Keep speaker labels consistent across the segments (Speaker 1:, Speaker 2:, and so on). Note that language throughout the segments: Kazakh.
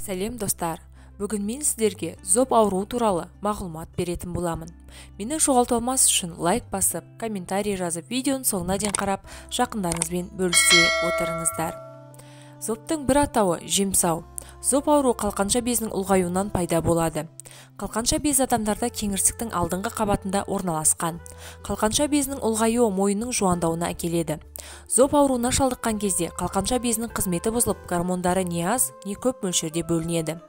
Speaker 1: Сәлем достар, бүгін мен сіздерге зоб ауруы туралы мағлұмат беретін боламын. Мені жоғалтпамас үшін лайк басып, комментарий жазып, видеоның соңына дейін қарап, жақындарыңызбен бөлісе отырыңыздар. Зобтың бір атауы жемсау. Зоб ауруы қалқанша безінің ұлғаюынан пайда болады. Қалқанша без адамдарда кеңірсіктің алдыңғы қабатында орналасқан. Қалқанша безінің ұлғаюы мойынның жуандауына әкеледі. Зоб ауруына шалдыққан кезде қалқанша безінің қызметі бұзылып, гормондары не аз, не көп мөлшерде бөлінеді.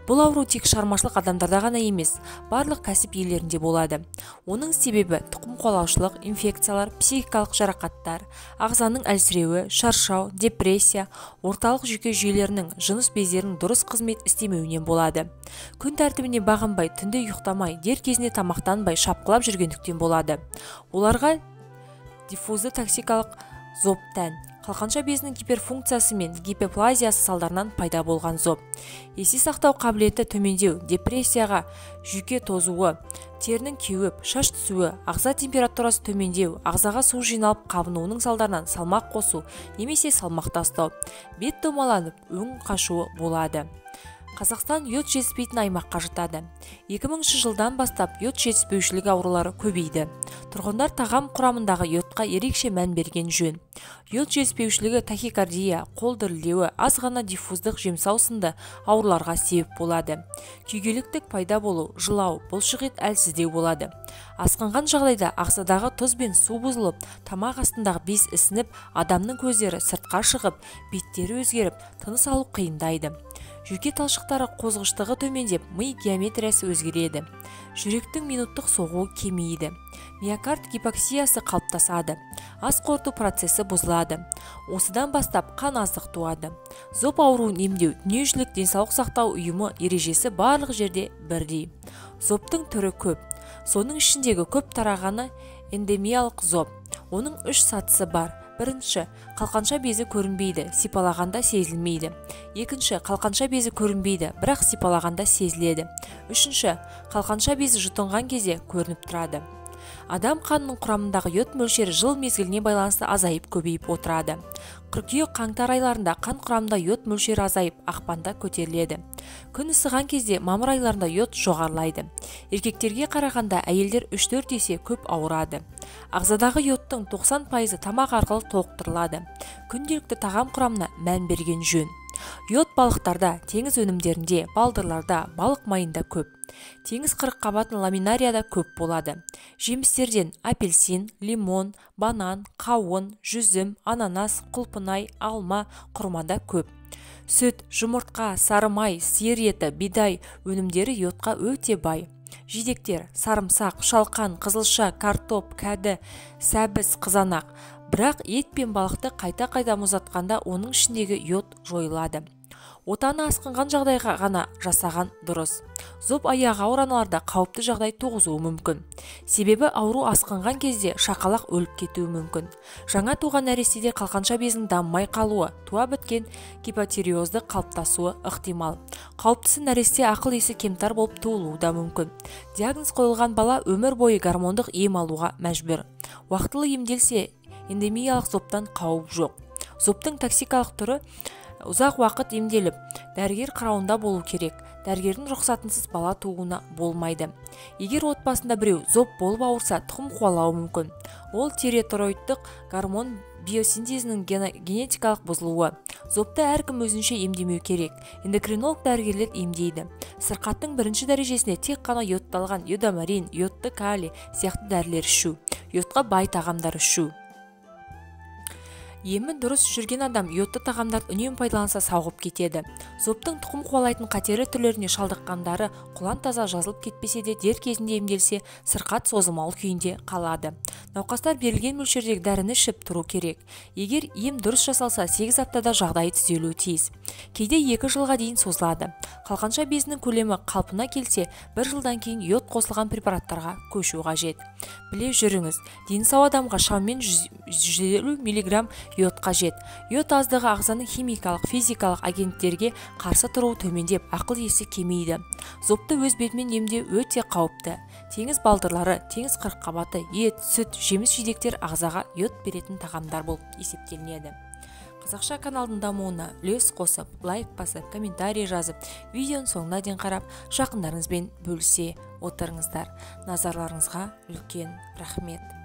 Speaker 1: Бұл ауру тек шығармашылық адамдарда ғана емес, барлық кәсіп иелерінде болады. Оның себебі тұқым қуалаушылық, инфекциялар, психикалық жарақаттар, ағзаның әлсіреуі, шаршау, депрессия, орталық жүйке жүйелерінің жыныс бездерінің дұрыс қызмет істемеуінен болады. Күн тәртібіне бағынбай, түнде ұйықтамай, дер кезінде тамақтанбай, шапқылап жүргендіктен болады. Оларға диффузды токсикалық зоб тән. Қалқанша безінің гиперфункциясы мен гипоплазиясы салдарынан пайда болған зоб. Есте сақтау қабілеті төмендеу, депрессияға, жүйке тозуы, терінің кеуіп, шаш түсуі, ағза температурасы төмендеу, ағзаға су жиналып қабынуының салдарынан салмақ қосу немесе салмақ тастау, бет домаланып, өң қашуы болады. Қазақстан йод жетіспейтін аймаққа жатады. 2000 жылдан бастап йод жетіспеушілік аурулары көбейді. Тұрғындар тағам құрамындағы йодқа ерекше мән берген жөн. Йод жетіспеушілігі тахикардия, қол дірілдеуі, аз ғана диффуздық жемсау сынды ауруларға себеп болады. Күйгелектік пайда болу, жылау, бұлшық ет әлсіздеу болады. Асқынған жағдайда ағзадағы тұз бен су бұзылып, тамақ астындағы без ісініп, адамның көздері сыртқа шығып, беттері өзгеріп, тыныс алу қиындайды. Жүйке талшықтары қозғыштығы төмендеп, ми геометриясы өзгереді. Жүректің минуттық соғуы кемейді. Миокард гипоксиясы қалыптасады. Ас қорыту процесі бұзылады. Осыдан бастап қан аздық туады. Зоб ауруын емдеу дүниежүзілік денсаулық сақтау ұйымы ережесі барлық жерде бірдей. Зобтың түрі көп. Соның ішіндегі көп тарағаны эндемиялық зоб. Оның 3 сатысы бар. Бірінші, қалқанша безі көрінбейді, сипалағанда сезілмейді. Екінші, қалқанша безі көрінбейді, бірақ сипалағанда сезіледі. Үшінші, қалқанша безі жұтынған кезде көрініп тұрады. Адам қанының құрамындағы йод мөлшері жыл мезгіліне байланысты азайып көбейіп отырады. Қыркүйек-қаңтар айларында қан құрамында йод мөлшері азайып, ақпанда көтеріледі. Күн ысыған кезде мамыр айларында йод жоғарылайды. Еркектерге қарағанда әйелдер 3-4 есе көп ауырады. Ағзадағы йодтың 90% тамақ арқылы толықтырылады. Күнделікті тағам құрамына мән берген жөн. Йод балықтарда, теңіз өнімдерінде, балдырларда, балық майында көп. Теңіз қырыққабатын ламинарияда көп болады. Жемістерден апельсин, лимон, банан, қауын, жүзім, ананас, құлпынай, алма, құрмада көп. Сүт, жұмыртқа, сары май, сиыр еті, бидай өнімдері йодқа өте бай. Жидектер, сарымсақ, шалқан, қызылша, картоп, кәді, сәбіз, қызанақ. Бірақ ет пен балықты қайта-қайта мұздатқанда оның ішіндегі йод жойылады. Отаны асқынған жағдайға ғана жасаған дұрыс. Зоб аяғы ауыр аналарда қауіпті жағдай туғызуы мүмкін. Себебі ауру асқынған кезде шақалақ өліп кетуі мүмкін. Жаңа туған нәрестеде қалқанша безінің дамымай қалуы, туа біткен гипотиреозды қалыптасуы ықтимал. Қауіптісі нәресте ақыл есі кемтар болып туылуы да мүмкін. Диагноз қойылған бала өмір бойы гормондық ем алуға мәжбүр. Уақытылы емделсе, эндемиялық зобтан қауіп жоқ. Зобтың токсикалық түрі ұзақ уақыт емделіп, дәрігер қарауында болу керек. Дәрігердің рұқсатынсыз бала тууына болмайды. Егер отбасында біреу зоб болып ауырса, тұқым қуалауы мүмкін. Ол тиреотироидтық гормон биосинтезінің генетикалық бұзылуы. Зобты әркім өзінше емдемеу керек. Эндокринолог дәрігерлер емдейді. Сырқаттың бірінші дәрежесіне тек қана йодталған йодомарин, йодты калий сияқты дәрілер ішу. Йодқа бай тағамдар ішу. Емі дұрыс жүрген адам йодты тағамдар үнемі пайдаланса сауығып кетеді. Зобтың тұқым қуалайтын қатерлі түрлеріне шалдыққандары құлан таза жазылып кетпесе де дер кезінде емделсе, сырқат созылмалы күйінде қалады. Науқастар берілген мөлшердегі дәріні ішіп тұру керек. Егер ем дұрыс жасалса, 8 аптада жағдайы түзелуі тиіс. Кейде 2 жылға дейін созылады. Қалқанша безінің көлемі қалпына келсе, 1 жылдан кейін йод қосылған препараттарға көшу қажет. Біле жүріңіз, дені сау адамға шамамен 150 мг йод қажет. Йод аздығы ағзаның химикалық, физикалық агенттерге қарсы тұруы төмендеп, ақыл есі кемейді. Зобты өз бетімен емдеу өте қауіпті. Теңіз балдырлары, теңіз қырыққабаты, ет, сүт, жеміс жидектер ағзаға йод беретін тағамдар болып есептелінеді. қазақша каналдың дамуына үлес қосып, лайк басып, комментарий жазып, видеоның соңына дейін қарап, жақындарыңызбен бөлісе отырыңыздар. Назарларыңызға үлкен рахмет.